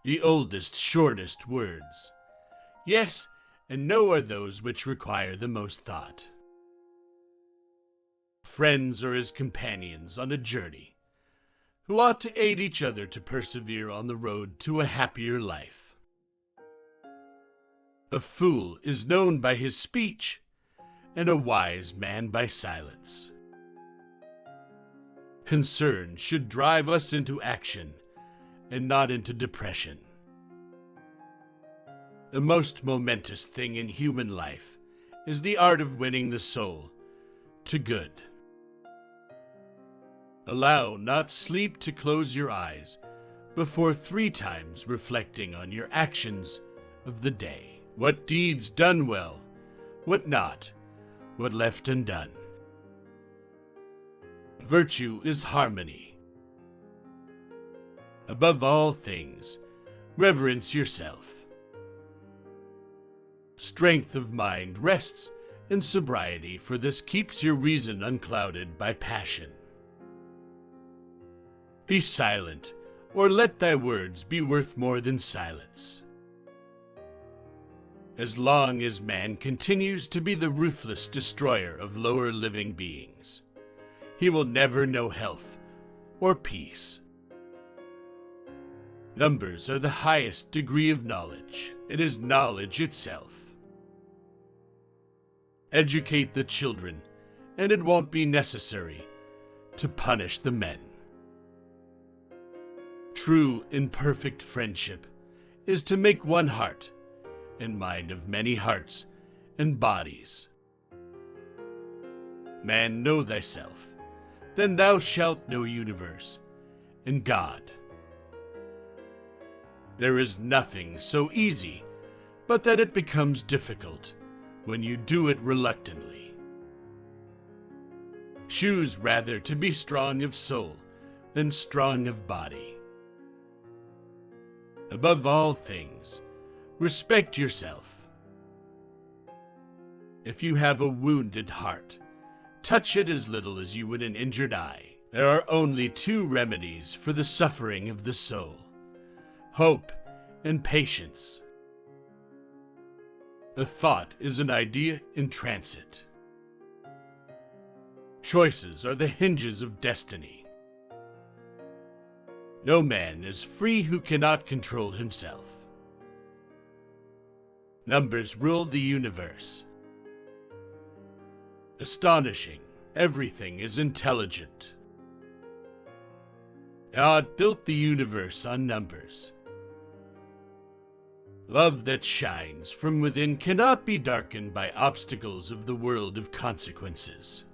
the oldest, shortest words. Yes, and no are those which require the most thought. Friends are as companions on a journey, who ought to aid each other to persevere on the road to a happier life. A fool is known by his speech, and a wise man by silence. Concern should drive us into action, and not into depression. The most momentous thing in human life is the art of winning the soul to good. Allow not sleep to close your eyes before 3 times reflecting on your actions of the day. What deeds done well, what not, what left undone. Virtue is harmony. Above all things, reverence yourself. Strength of mind rests in sobriety, for this keeps your reason unclouded by passion. Be silent, or let thy words be worth more than silence. As long as man continues to be the ruthless destroyer of lower living beings, he will never know health or peace. Numbers are the highest degree of knowledge. It is knowledge itself. Educate the children, and it won't be necessary to punish the men. True and perfect friendship is to make one heart and mind of many hearts and bodies. Man, know thyself, then thou shalt know universe and God. There is nothing so easy but that it becomes difficult when you do it reluctantly. Choose rather to be strong of soul than strong of body. Above all things, respect yourself. If you have a wounded heart, touch it as little as you would an injured eye. There are only 2 remedies for the suffering of the soul: hope and patience. A thought is an idea in transit. Choices are the hinges of destiny. No man is free who cannot control himself. Numbers rule the universe. Astonishing, everything is intelligent. God built the universe on numbers. Love that shines from within cannot be darkened by obstacles of the world of consequences.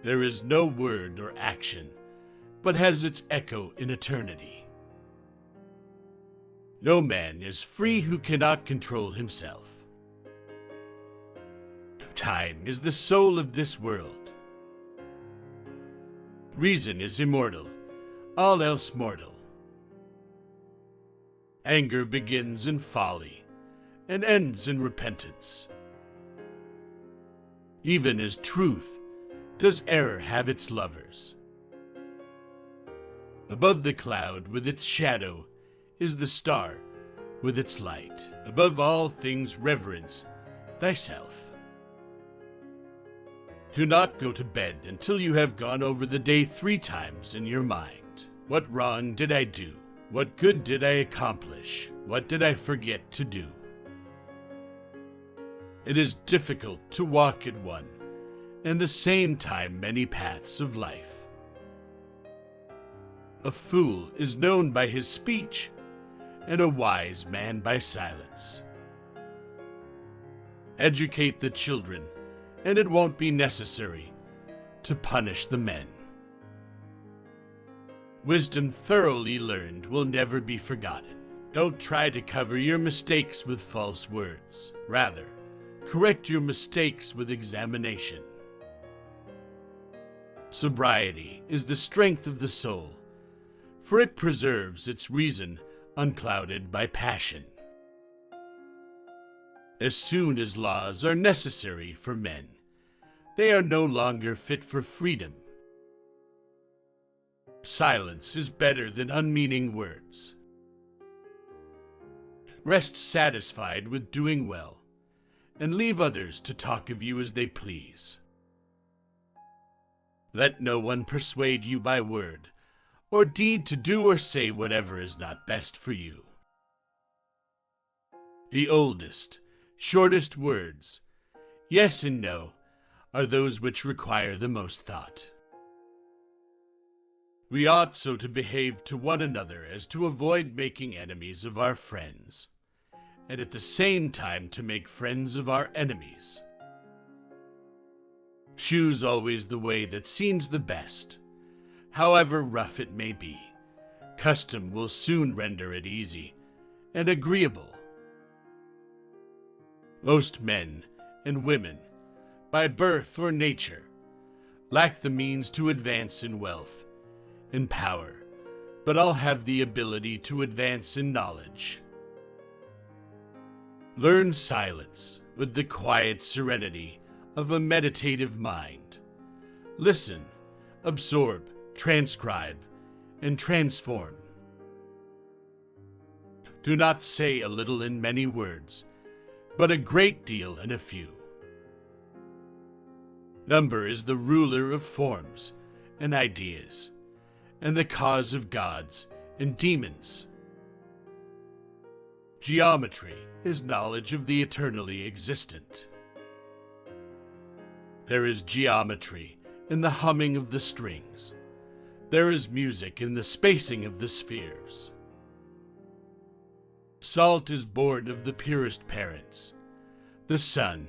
There is no word or action but has its echo in eternity. No man is free who cannot control himself. Time is the soul of this world. Reason is immortal, all else mortal. Anger begins in folly and ends in repentance. Even as truth does error have its lovers. Above the cloud with its shadow is the star with its light. Above all things reverence thyself. Do not go to bed until you have gone over the day 3 times in your mind. What wrong did I do? What good did I accomplish? What did I forget to do? It is difficult to walk at one and the same time many paths of life. A fool is known by his speech, and a wise man by silence. Educate the children, and it won't be necessary to punish the men. Wisdom thoroughly learned will never be forgotten. Don't try to cover your mistakes with false words. Rather, correct your mistakes with examination. Sobriety is the strength of the soul, for it preserves its reason unclouded by passion. As soon as laws are necessary for men, they are no longer fit for freedom. Silence is better than unmeaning words. Rest satisfied with doing well, and leave others to talk of you as they please. Let no one persuade you by word or deed to do or say whatever is not best for you. The oldest, shortest words, yes and no, are those which require the most thought. We ought so to behave to one another as to avoid making enemies of our friends, and at the same time to make friends of our enemies. Choose always the way that seems the best, however rough it may be. Custom will soon render it easy and agreeable. Most men and women, by birth or nature, lack the means to advance in wealth and power, but all have the ability to advance in knowledge. Learn silence with the quiet serenity of a meditative mind. Listen, absorb, transcribe, and transform. Do not say a little in many words, but a great deal in a few. Number is the ruler of forms and ideas, and the cause of gods and demons. Geometry is knowledge of the eternally existent. There is geometry in the humming of the strings. There is music in the spacing of the spheres. Salt is born of the purest parents, the sun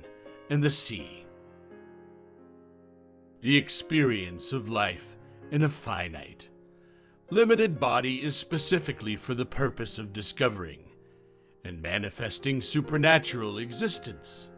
and the sea. The experience of life in a finite, limited body is specifically for the purpose of discovering and manifesting supernatural existence.